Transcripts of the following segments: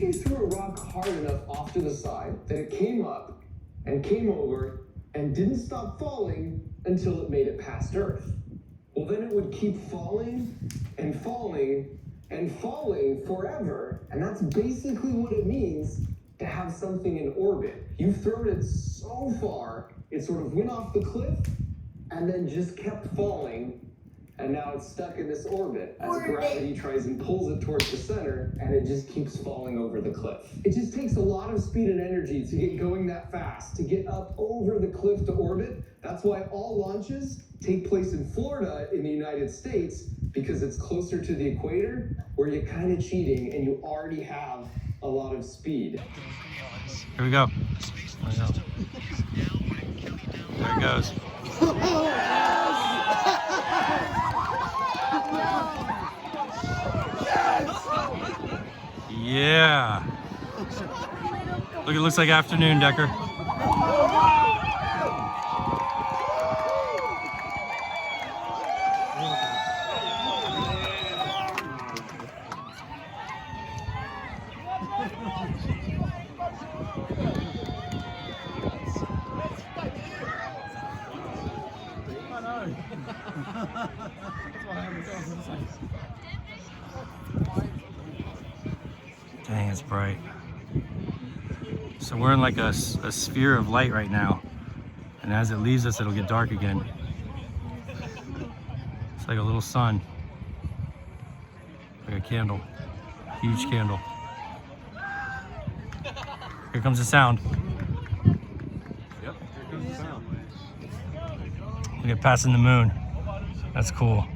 you threw a rock hard enough off to the side that it came up and came over and didn't stop falling until it made it past Earth. Well, then it would keep falling and falling and falling forever. And that's basically what it means to have something in orbit. You've thrown it so far, it sort of went off the cliff and then just kept falling. And now it's stuck in this orbit as gravity tries and pulls it towards the center, and it just keeps falling over the cliff. It just takes a lot of speed and energy to get going that fast, to get up over the cliff to orbit. That's why all launches take place in Florida in the United States, because it's closer to the equator, where you're kind of cheating and you already have a lot of speed. Here we go. There it goes. Yeah. Look, it looks like afternoon, Decker. Dang, it's bright. So we're in like a sphere of light right now, and as it leaves us, it'll get dark again. It's like a little sun, like a candle, huge candle. Here comes the sound. Yep, here comes the sound. We get passing the moon. That's cool.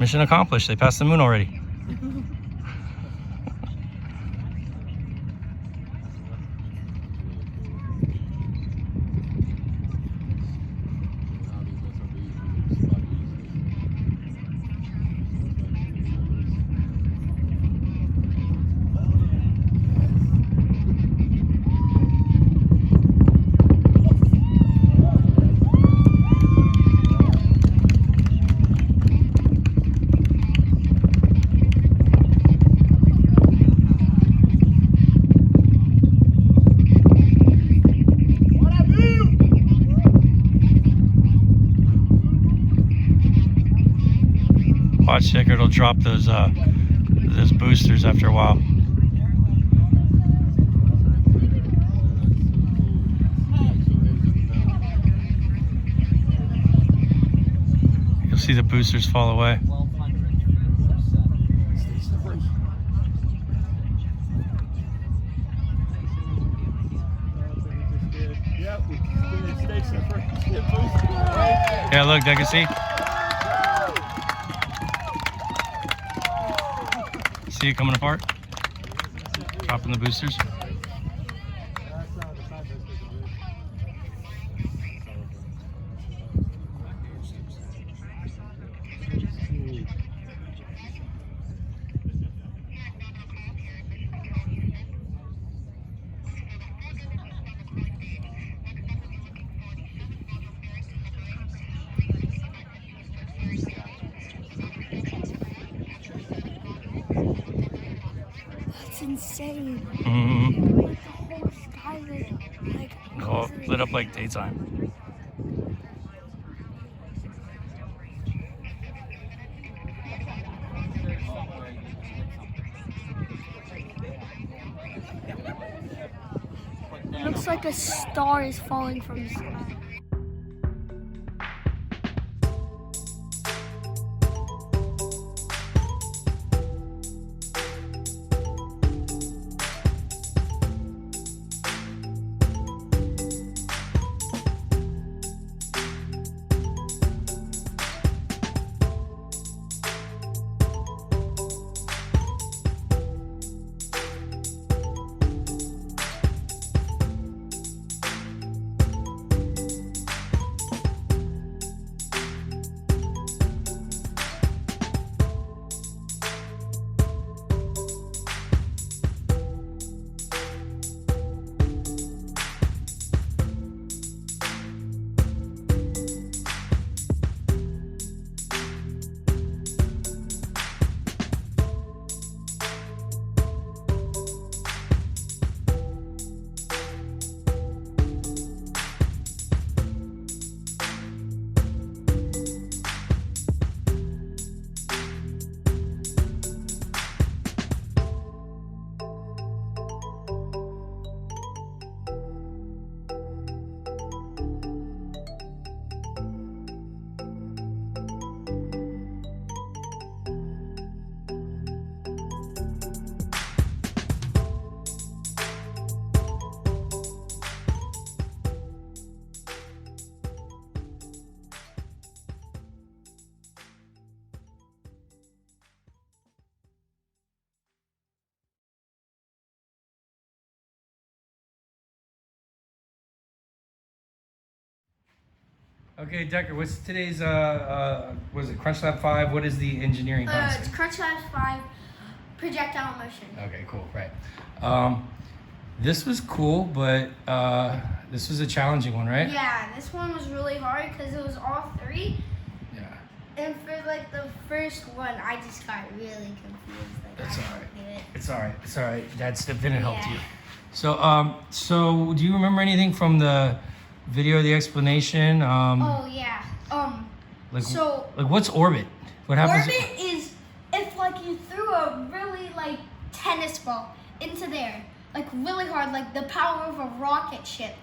Mission accomplished. They passed the moon already. Watch, Checker, it'll drop those boosters after a while. You'll see the boosters fall away. Yeah, look, I can see. See it coming apart? Dropping the boosters. That's insane. Mm-hmm. Like the whole sky like Oh, lit up like daytime. it looks like a star is falling from the sky. Okay, Decker, what's today's, was it CrunchLab 5? What is the engineering concept? It's crunchlabs 5 projectile motion. Okay, cool, right. This was cool, but this was a challenging one, right? Yeah, this one was really hard because it was all 3. Yeah. And for like the first one, I just got really confused. Like, That's I all right. didn't get it. It's all right. It's all right. Dad stepped in and helped Yeah. you. So do you remember anything from the video, the explanation? Oh yeah. Like, So like what's orbit? What happens? orbit is if like you threw a really like tennis ball into there, like really hard, like the power of a rocket ship,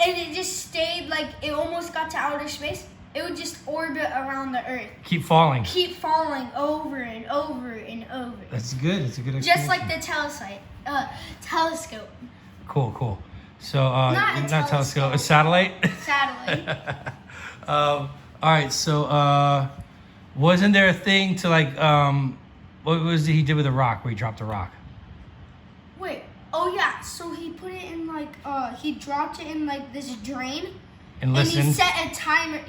and it just stayed like it almost got to outer space. It would just orbit around the Earth, Keep falling. keep falling over and over and over. That's good. It's a good explanation. Just like the telescope. Cool. So Not a telescope, telescope. a satellite. Satellite. All right. So wasn't there a thing to like what was it he did with a rock where he dropped a rock? Wait. Oh yeah. So he put it in like he dropped it in like this drain. And And listen. he set a timer.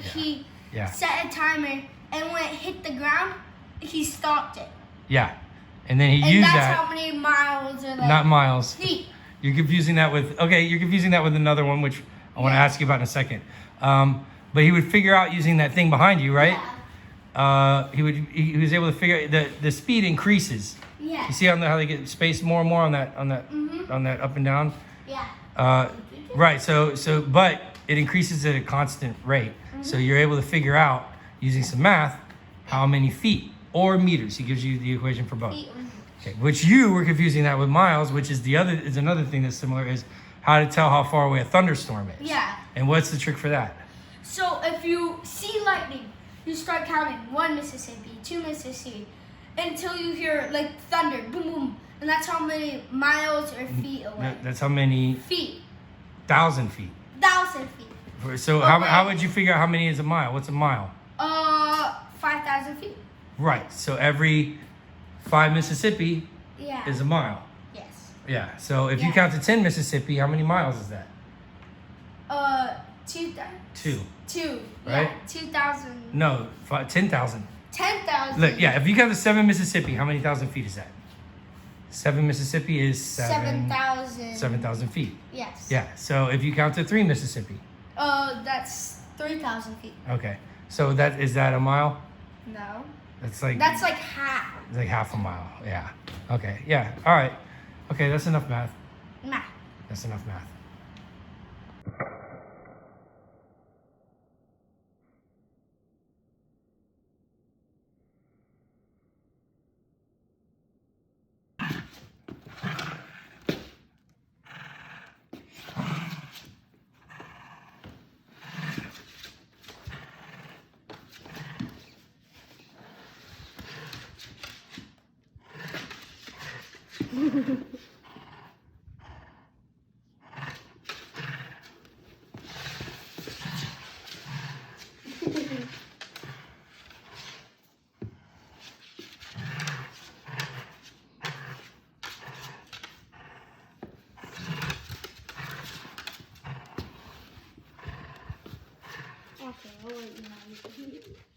Yeah. Set a timer, and when it hit the ground, he stopped it. Yeah. And then he And used that's that. how many miles or like Not miles. feet. You're confusing that with another one, which I want to ask you about in a second. But he would figure out using that thing behind you, right? Yeah. He was able to figure the speed increases. Yeah. You see how they get spaced more and more on that Mhm. on that up and down. Yeah. Right. So but it increases at a constant rate. So you're able to figure out using some math how many feet or meters. He gives you the equation for both. Feet. Okay, which you were confusing that with miles, which is another thing that's similar is how to tell how far away a thunderstorm is. Yeah. And what's the trick for that? So if you see lightning, you start counting 1 Mississippi, 2 Mississippi, until you hear like thunder, boom, boom, and that's how many miles or feet away. That's how many Feet. 1,000 feet. 1,000 feet. So how would you figure out how many is a mile? What's a mile? 5,000 feet. Right. So every 5 Mississippi Yeah. is a mile. Yes. Yeah. So if you Yeah. count to 10 Mississippi, how many miles is that? 2,000. 2. Yeah. Right? 2,000. No, 10,000. 10,000. Look, yeah. If you count to 7 Mississippi, how many thousand feet is that? 7 Mississippi is 7,000. 7,000 feet. Yes. Yeah. So if you count to 3 Mississippi, That's 3,000 feet. okay. So is that a mile? No. That's like half. it's like half a mile. Yeah. Okay. Yeah. All right. Okay. That's enough math. Nah. That's enough math. Okay, I'll let you know.